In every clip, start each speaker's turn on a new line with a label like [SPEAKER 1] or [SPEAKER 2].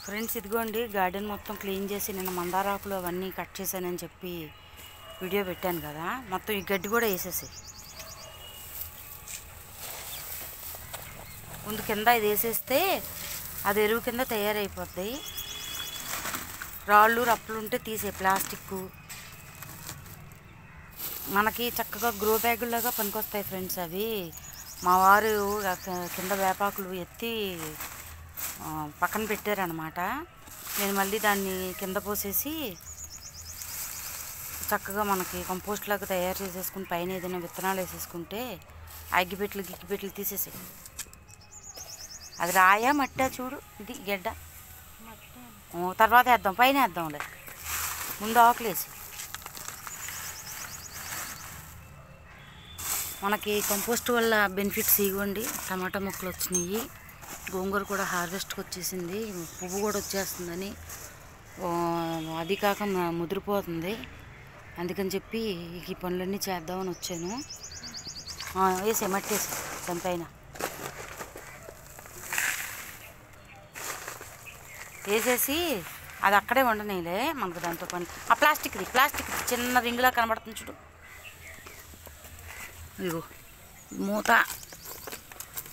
[SPEAKER 1] Friends ఇదిగోండి garden మొత్తం clean చేసి నేను మందారాకులు అవన్నీ కట్ చేశానని చెప్పి వీడియో పెట్టాను కదా. మొత్తం ఈ గడ్డి కూడా వేసేసి ముందు కింద ఇది వేసేస్తే అది ఎరువు కింద తయారైపోద్ది. రాళ్ళు రప్పులు ఉంటే తీసే ప్లాస్టిక్ మనకి చక్కగా గ్రో బ్యాగుల్లాగా పనికొస్తాయి ఫ్రెండ్స్. అవి మా వారు కింద వేపాకులు ఎత్తి పక్కన పెట్టారనమాట. నేను మళ్ళీ దాన్ని కింద పోసేసి చక్కగా మనకి కంపోస్ట్ లాగా తయారు చేసేసుకుని పైన ఏదైనా విత్తనాలు వేసేసుకుంటే గిగ్గిపెట్లు తీసేసి అది రాయా మట్టా చూడు, ఇది గడ్డ తర్వాత వేద్దాం, పైన వేద్దాంలే, ముందు ఆకులేసి. మనకి కంపోస్ట్ వల్ల బెనిఫిట్స్ ఇవ్వండి. టమాటా మొక్కలు వచ్చినాయి, గోంగూర కూడా హార్వెస్ట్కి వచ్చేసింది, పువ్వు కూడా వచ్చేస్తుందని, అది కాక ముదిరిపోతుంది. అందుకని చెప్పి ఈ పనులన్నీ చేద్దామని వచ్చాను. వేసే మట్టేసి దానిపైన వేసేసి అది అక్కడే ఉండనేలే, మనకు దాంతో పని. ఆ ప్లాస్టిక్ది చిన్న రింగులా కనబడుతుంది చూడు, ఇదిగో మూత.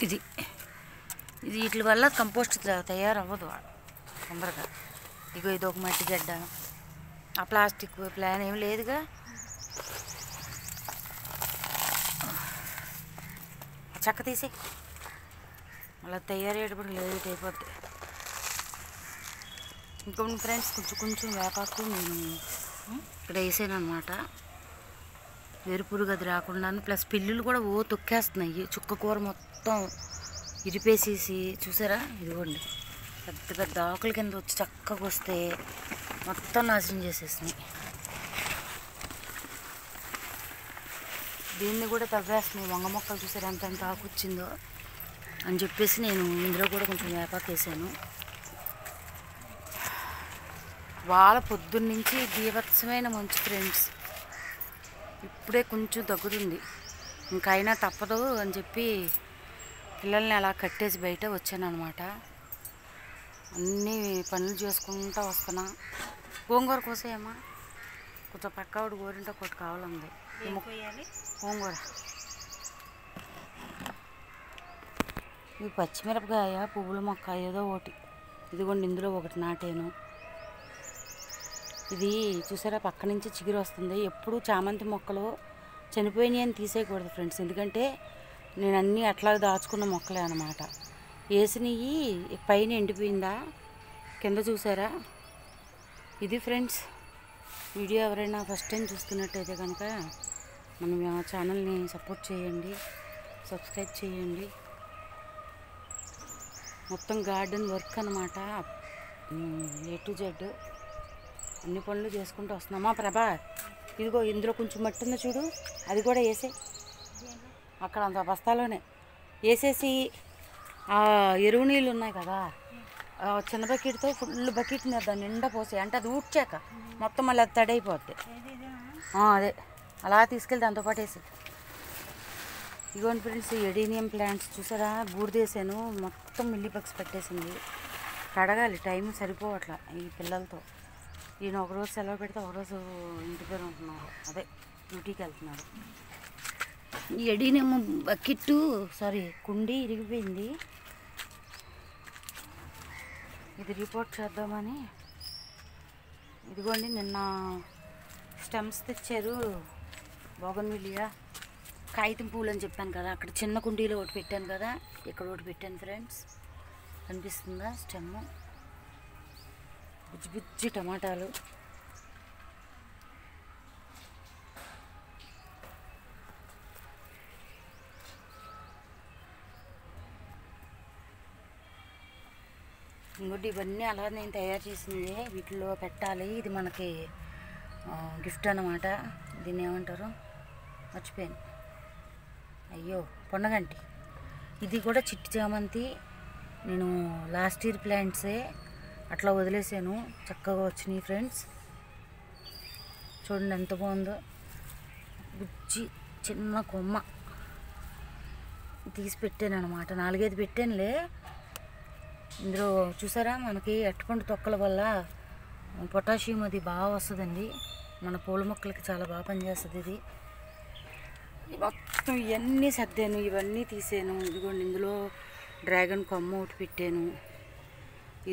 [SPEAKER 1] ఇది వీటి వల్ల కంపోస్ట్ తయారవ్వదు తొందరగా. ఇగో ఇది ఒక మట్టి గడ్డ, ఆ ప్లాస్టిక్ ప్లాన్ ఏమి లేదుగా. చెక్క తీసి మళ్ళీ తయారయ్యేటప్పుడు లేట్ అయిపోద్ది. ఇంకొన్ని ఫ్రెండ్స్ కొంచెం వేపాకు నేను ఇక్కడ వేసాను అనమాట, వేరుపురుగు అది రాకుండా. ప్లస్ పిల్లులు కూడా తొక్కేస్తున్నాయి. చుక్క కూర మొత్తం ఇరిపేసేసి చూసారా, ఇదిగోండి పెద్ద ఆకుల కింద వచ్చి చక్కగా వస్తే మొత్తం నాశనం చేసేసినాయి. దీన్ని కూడా తవ్వేస్తున్నాయి. వంగ మొక్కలు చూసారా ఎంత ఆకు వచ్చిందో అని చెప్పేసి నేను ఇందులో కూడా కొంచెం వేపాకు వేసాను. వాళ్ళ పొద్దున్నుంచి బీభత్సమైన మంచు ఫ్రెండ్స్. ఇప్పుడే కొంచెం తగ్గుతుంది, ఇంకైనా తప్పదు అని చెప్పి పిల్లల్ని అలా కట్టేసి బయట వచ్చాను అనమాట. అన్నీ పనులు చేసుకుంటూ వస్తున్నా. గోంగూర కోసేయమ్మా, కొంచెం పక్కవాడు గోరింట ఒకటి కావాలంది. గోంగూర ఇవి పచ్చిమిరపకాయ, పువ్వుల మొక్క ఏదో ఒకటి. ఇదిగోండి ఇందులో ఒకటి నాటాను. ఇది చూసారా పక్క నుంచి చిగురు వస్తుంది. ఎప్పుడు చామంతి మొక్కలు చనిపోయినాయి అని తీసేయకూడదు ఫ్రెండ్స్, ఎందుకంటే నేను అన్నీ అట్లా దాచుకున్న మొక్కలే అన్నమాట. వేసినవి పైన ఎండిపోయిందా, కింద చూసారా. ఇది ఫ్రెండ్స్ వీడియో. ఎవరైనా ఫస్ట్ టైం చూస్తున్నట్టయితే కనుక మన ఛానల్ని సపోర్ట్ చేయండి, సబ్స్క్రైబ్ చేయండి. మొత్తం గార్డెన్ వర్క్ అన్నమాట, A to Z అన్ని పనులు చేసుకుంటూ వస్తున్నామా. ప్రభా ఇదిగో ఇందులో కొంచెం మట్టి ఉంది చూడు, అది కూడా వేసే అక్కడ అంత బస్తాలోనే వేసేసి ఆ ఎరువు నీళ్ళు ఉన్నాయి కదా, చిన్న బకెట్తో ఫుల్ బకెట్ దాన్ని నిండా పోసే. అంటే అది ఊడ్చాక మొత్తం మళ్ళీ అది తడైపోద్ది. అదే అలా తీసుకెళ్ళి దాంతోపాటు వేసి. ఇదిగోండి ఫ్రెండ్స్ ఎడీనియం ప్లాంట్స్ చూసారా, బూడిదేసాను, మొత్తం మిల్లీబగ్స్ పెట్టేసింది. కడగాలి, టైం సరిపోవట్లా ఈ పిల్లలతో. ఈయన ఒకరోజు సెలవు పెడితే ఒకరోజు ఇంటి పేరు ఉంటున్నారు, అదే డ్యూటీకి వెళ్తున్నారు. ఈ ఎడీనియం కుండీ ఇరిగిపోయింది. ఇది రిపోర్ట్ చేద్దామని. ఇదిగోండి నిన్న స్టెమ్స్ తెచ్చారు, బోగన్విలియా కాగితం పూలు అని చెప్పాను కదా, అక్కడ చిన్న కుండీలో ఒకటి పెట్టాను కదా, ఇక్కడ ఒకటి పెట్టాను ఫ్రెండ్స్. కనిపిస్తుందా స్టెమ్? బుజ్జి టమాటాలు. ఇంకోటి ఇవన్నీ అలా నేను తయారు చేసింది, వీటిలో పెట్టాలి. ఇది మనకి గిఫ్ట్ అన్నమాట. దీన్ని ఏమంటారు మర్చిపోయాను, అయ్యో పొన్నగంటి. ఇది కూడా చిట్టి చామంతి. నేను లాస్ట్ ఇయర్ ప్లాంట్సే అట్లా వదిలేసాను, చక్కగా వచ్చినాయి ఫ్రెండ్స్. చూడండి ఎంత బాగుందో, బుజ్జి చిన్న కొమ్మ తీసి పెట్టాను అనమాట. 4-5 పెట్టానులే, ఇందులో చూసారా మనకి అరటిపండు తొక్కల వల్ల పొటాషియం అది బాగా వస్తుందండి. మన పూల మొక్కలకి చాలా బాగా పనిచేస్తుంది ఇది. మొత్తం ఇవన్నీ సర్దాను, ఇవన్నీ తీసాను. ఇదిగోండి ఇందులో డ్రాగన్ కొమ్మ ఒకటి పెట్టాను.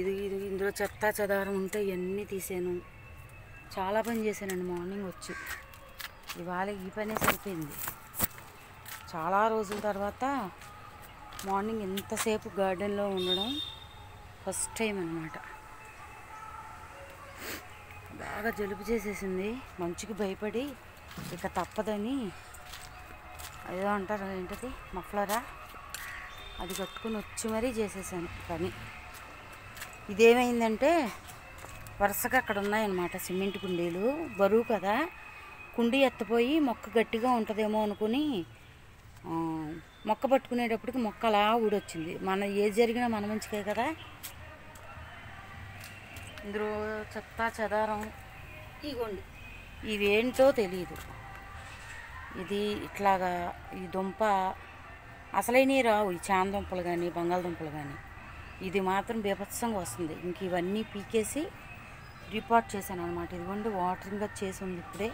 [SPEAKER 1] ఇది ఇందులో చెత్త చెదారం ఉంటే ఇవన్నీ తీసాను. చాలా పని చేశానండి మార్నింగ్ వచ్చి. ఇవాళ ఈ పనే సరిపోయింది. చాలా రోజుల తర్వాత మార్నింగ్ ఎంతసేపు గార్డెన్లో ఉండడం ఫస్ట్ టైం అన్నమాట. బాగా జలుబు చేసేసింది, మంచుకి భయపడి ఇక తప్పదని ఏదో అంటారు ఏంటది మఫ్లరా, అది కట్టుకుని వచ్చి మరీ చేసేసాను పని. ఇదేమైందంటే వరుసగా అక్కడ ఉన్నాయన్నమాట సిమెంట్ కుండీలు, బరువు కదా, కుండీ ఎత్తపోయి మొక్క గట్టిగా ఉంటుందేమో అనుకుని మొక్క పట్టుకునేటప్పటికి మొక్క అలా ఊడొచ్చింది. మన ఏది జరిగినా మన మంచికే కదా. ఇందులో చెత్త చెదారం ఇగోండి, ఇవేంటో తెలియదు. ఇది ఇట్లాగా ఈ దుంప అసలైనవి రావు, ఈ చాందుంపలు కానీ బంగాళదుంపలు కానీ. ఇది మాత్రం బీభత్సంగా వస్తుంది. ఇంక ఇవన్నీ పీకేసి రిపోర్ట్ చేశాను అనమాట. ఇదిగోండి వాటరింగ్ చేసి ఉంది, ఇప్పుడే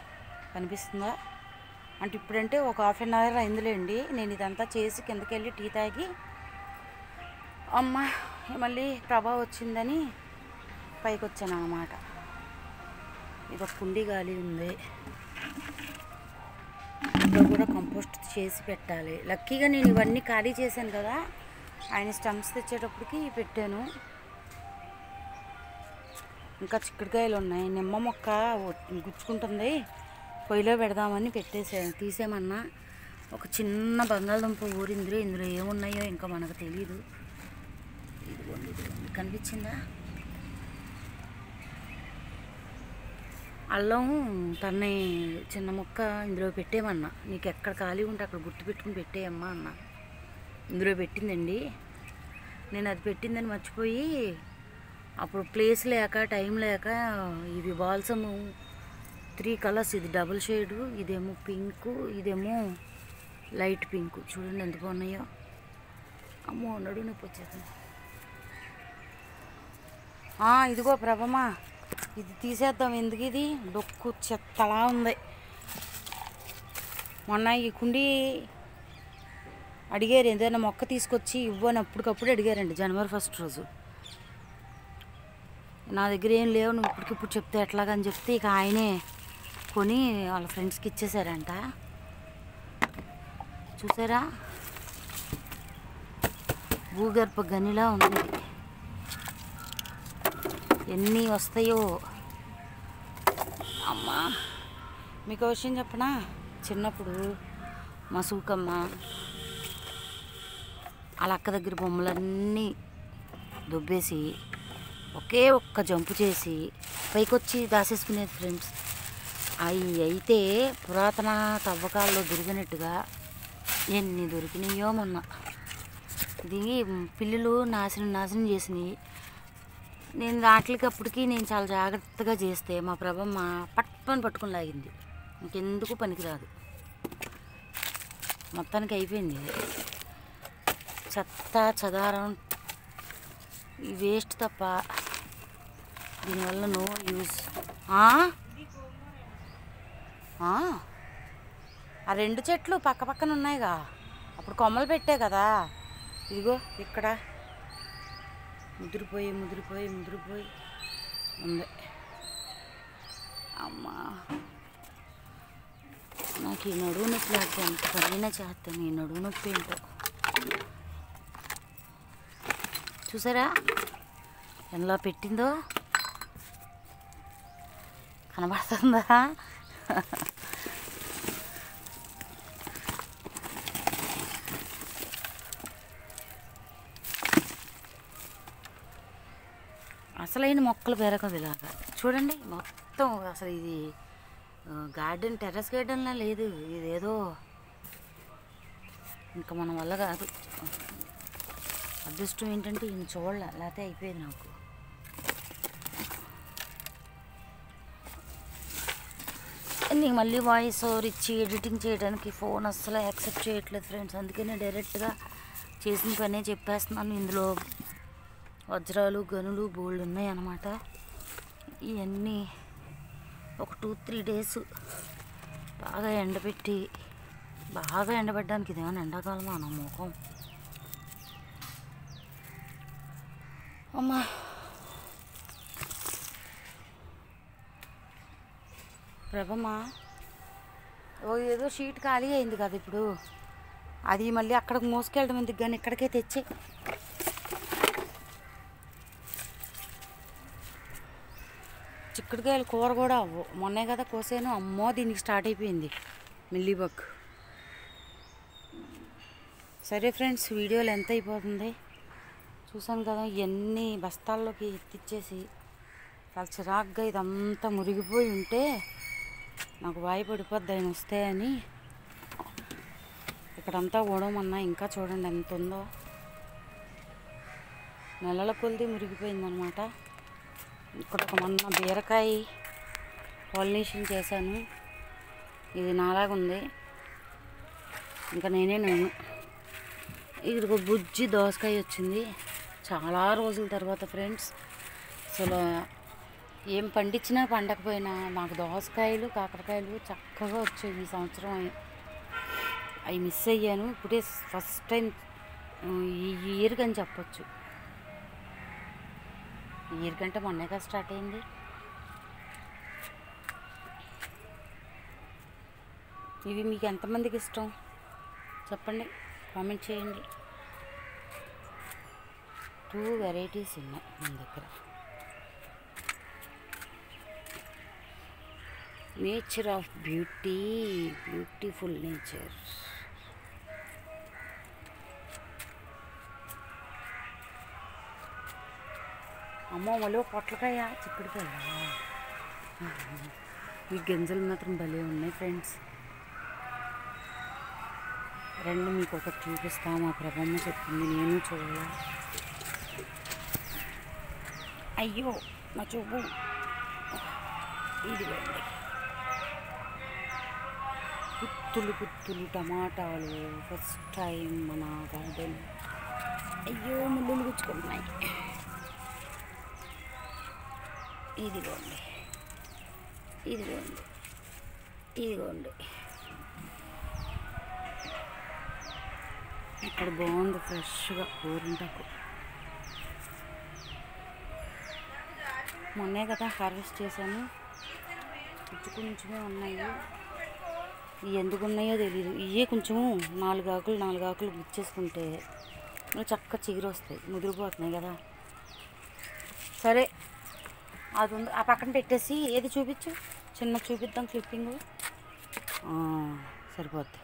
[SPEAKER 1] కనిపిస్తుందా అంటే ఇప్పుడంటే ఒక హాఫ్ అన్ అవర్ అయిందిలేండి. నేను ఇదంతా చేసి కిందకి వెళ్ళి టీ తాగి అమ్మ మళ్ళీ ప్రభా వచ్చిందని పైకి వచ్చాను అన్నమాట. ఇదొక కుండీ గాలి ఉంది, ఇంట్లో కూడా కంపోస్ట్ చేసి పెట్టాలి. లక్కీగా నేను ఇవన్నీ ఖాళీ చేశాను కదా, ఆయన స్టమ్స్ తెచ్చేటప్పటికి పెట్టాను. ఇంకా చిక్కుడుకాయలు ఉన్నాయి, నిమ్మ మొక్క గుచ్చుకుంటుంది, పొయ్యిలో పెడదామని తీసేమన్నా. ఒక చిన్న బంగాళదుంప ఊరింది, ఇందులో ఏమున్నాయో ఇంకా మనకు తెలీదు. ఇదిగోండి కనిపించిందా, అల్లం తన్ని చిన్న ముక్క ఇందులో పెట్టేమన్నా. నీకు ఎక్కడ ఖాళీ ఉంటే అక్కడ గుర్తు పెట్టుకుని పెట్టేయమ్మా అన్న. ఇందులో పెట్టిందండి, నేను అది పెట్టిందని మర్చిపోయి అప్పుడు ప్లేస్ లేక టైం లేక ఇవి బాల్సము 3 కలర్స్, ఇది డబుల్ షేడు, ఇదేమో పింకు, ఇదేమో లైట్ పింకు. చూడండి ఎంత బాగున్నాయో. అమ్మో నడుము నొప్పి వచ్చేస్తుంది. ఇదిగో ప్రభమా, ఇది తీసేద్దాం. ఎందుకు ఇది డొక్కు చెత్తలా ఉంది. మొన్న ఈ కుండీ అడిగారు, ఏదైనా మొక్క తీసుకొచ్చి ఇవ్వని అప్పటికప్పుడు అడిగారండి జనవరి 1 రోజు. నా దగ్గర ఏం లేవు, నువ్వు ఇప్పటికిప్పుడు చెప్తే ఎట్లాగని చెప్తే ఇక ఆయనే కొని వాళ్ళ ఫ్రెండ్స్కి ఇచ్చేసారంట. చూసారా భూగర్భ గనిలా ఉంది. ఎన్ని వస్తాయో అమ్మా. మీకు విషయం చెప్పనా, చిన్నప్పుడు మా సూకమ్మ వాళ్ళ అక్క దగ్గర బొమ్మలన్నీ దొబ్బేసి ఒకే ఒక్క జంపు చేసి పైకొచ్చి దాసేసుకునేది ఫ్రెండ్స్. అవి అయితే పురాతన తవ్వకాల్లో దొరికినట్టుగా ఎన్ని దొరికినాయో మొన్న. దిగి పిల్లులు నాశనం చేసినాయి. నేను వాటికి అప్పటికి నేను చాలా జాగ్రత్తగా చేస్తే మా ప్రభమ్మ పట్టుకొని లాగింది. ఇంకెందుకు పనికిరాదు, మొత్తానికి అయిపోయింది. చెత్త చెదారం ఈ వేస్ట్ తప్ప దీనివల్ల నో యూజ్. ఆ 2 చెట్లు పక్క పక్కన ఉన్నాయిగా, అప్పుడు కొమ్మలు పెట్టే కదా. ఇదిగో ఇక్కడ ముదిరిపోయి ఉంది. అమ్మా నాకు ఈ నడువు నొప్పి లేకపోతే ఎంత పనైనా చేస్తాను. ఈ నడువు నొప్పి ఏంటో చూసారా ఎలా పెట్టిందో, కనబడుతుందా? అసలైన మొక్కలు పెరగదు ఇలాగా. చూడండి మొత్తం అసలు ఇది గార్డెన్, టెర్రస్ గార్డెన్లా లేదు, ఇదేదో ఇంకా మన వల్ల కాదు. అదృష్టం ఏంటంటే ఈయన చూడలే, లేకపోతే అయిపోయేది నాకు. నీకు మళ్ళీ వాయిస్ ఓవర్ ఇచ్చి ఎడిటింగ్ చేయడానికి ఫోన్ అస్సలు యాక్సెప్ట్ చేయట్లేదు ఫ్రెండ్స్. అందుకే నేను డైరెక్ట్గా చేసిన పనే చెప్పేస్తున్నాను. ఇందులో వజ్రాలు గనులు బోల్డ్ ఉన్నాయి అన్నమాట. ఇవన్నీ ఒక 2-3 డేస్ బాగా ఎండబెట్టి, బాగా ఎండబెట్టడానికి ఇదేమన్నా ఎండాకాలమా నా ముఖం. అమ్మా ప్రభమ్మా, ఏదో షీట్ ఖాళీ అయింది కదా ఇప్పుడు, అది మళ్ళీ అక్కడికి మోసుకెళ్ళడం ఎందుకు కానీ ఇక్కడికే తెచ్చి. చిక్కుడుకాయలు కూర కూడా అవ్వు, మొన్నే కదా కోసాను. అమ్మో దీనికి స్టార్ట్ అయిపోయింది మిల్లీబగ్. సరే ఫ్రెండ్స్, వీడియోలు ఎంత అయిపోతుంది చూసాను కదా. ఇవన్నీ బస్తాల్లోకి ఎత్తిచ్చేసి చాలా చిరాగ్గా ఇదంతా మురిగిపోయి ఉంటే నాకు వాయిపడిపోద్ది ఆయన వస్తాయని ఇక్కడంతా ఊడమన్నా. ఇంకా చూడండి ఎంత ఉందో, నెలల కొలిది మురిగిపోయిందనమాట. ఇక్కడ మొన్న బీరకాయ పాలినేషన్ చేశాను, ఇది నాలాగుంది. ఇంకా నేను ఇదిగో బుజ్జి దోసకాయ వచ్చింది చాలా రోజుల తర్వాత ఫ్రెండ్స్. అసలు ఏం పండించినా పండకపోయినా నాకు దోసకాయలు కాకరకాయలు చక్కగా వచ్చాయి. ఈ సంవత్సరం అవి మిస్ అయ్యాను. ఇప్పుడే ఫస్ట్ టైం ఈ ఇయర్ అని చెప్పచ్చు. ఈ ఇయర్ కంటే మొన్నగా స్టార్ట్ అయింది. ఇవి మీకు ఎంతమందికి ఇష్టం చెప్పండి, కామెంట్ చేయండి. 2 వెరైటీస్ ఉన్నాయి మన దగ్గర. Nature of beauty, beautiful nature. అమ్మో మళ్ళీ పొట్లకాయ చిక్కుడుకాయ. ఈ గింజలు మాత్రం భలే ఉన్నాయి ఫ్రెండ్స్. రెండు మీకు ఒకటి చూపిస్తా. మా ప్రభమ్మ చెప్పింది, నేను చూడాల. అయ్యో మా చూపు. ఇదిగోండి గుత్తులు టమాటాలు. ఫస్ట్ టైం మన గార్డెన్. అయ్యో ముళ్ళులు గుచ్చుకుంటున్నాయి. ఇదిగోండి ఇక్కడ బాగుంది ఫ్రెష్గా గోరింటాకు. మొన్నే కదా హార్వెస్ట్ చేశాను. కొంచెమే ఉన్నాయి. ఇవి ఎందుకు ఉన్నాయో తెలియదు. ఇవే కొంచెము 4 ఆకులు గుచ్చేసుకుంటే చక్కగా చిగురు వస్తాయి. ముదిరిపోతున్నాయి కదా. సరే అది ఉంది, ఆ పక్కన పెట్టేసి ఏది చూపించు, చిన్న చూపిద్దాం క్లిప్పింగ్. సరిపోద్ది.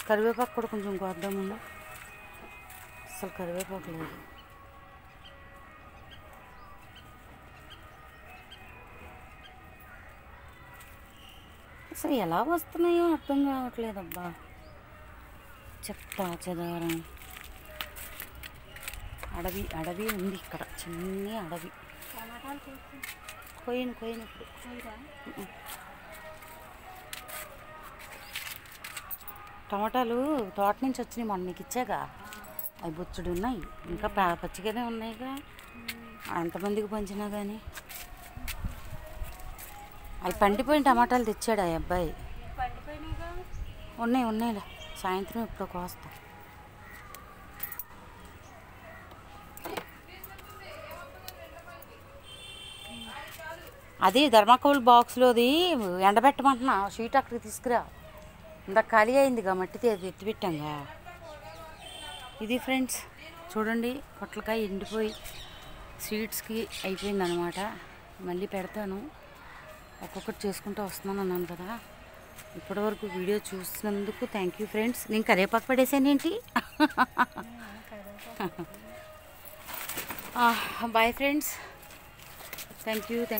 [SPEAKER 1] కరివేపాకు కూడా కొంచెం కోద్దాము. అసలు కరివేపాకు లేదు. అసలు ఎలా వస్తున్నాయో అర్థం కావట్లేదబ్బా. చెత్త చెదారం. అడవి ఉంది ఇక్కడ, చిన్న అడవి. కోయిను ఇప్పుడు. టమాటాలు తోట నుంచి వచ్చినాయి, మొన్న నీకు ఇచ్చాగా. అవి బొచ్చుడు ఉన్నాయి, ఇంకా పచ్చిగానే ఉన్నాయిగా. ఎంతమందికి పంచినా కానీ. అవి పండిపోయిన టమాటాలు తెచ్చాడు ఆ అబ్బాయి. ఉన్నాయిలే, సాయంత్రం ఇప్పుడు కోస్తా. అది ధర్మాకోల్ బాక్స్లోది ఎండబెట్టమంటున్నా. షీట్ అక్కడికి తీసుకురా. ఇందాక ఖాళీ అయిందిగా, మట్టితే అది ఎత్తిపెట్టాంగా. ఇది ఫ్రెండ్స్ చూడండి, పొట్లకాయ ఎండిపోయి స్వీట్స్కి అయిపోయింది అనమాట. మళ్ళీ పెడతాను. ఒక్కొక్కటి చేసుకుంటూ వస్తున్నాను అన్నాను కదా. ఇప్పటివరకు వీడియో చూసినందుకు థ్యాంక్ యూ ఫ్రెండ్స్. నేను కరివేపాకు పడేసాను ఏంటి. Bye friends, thank you.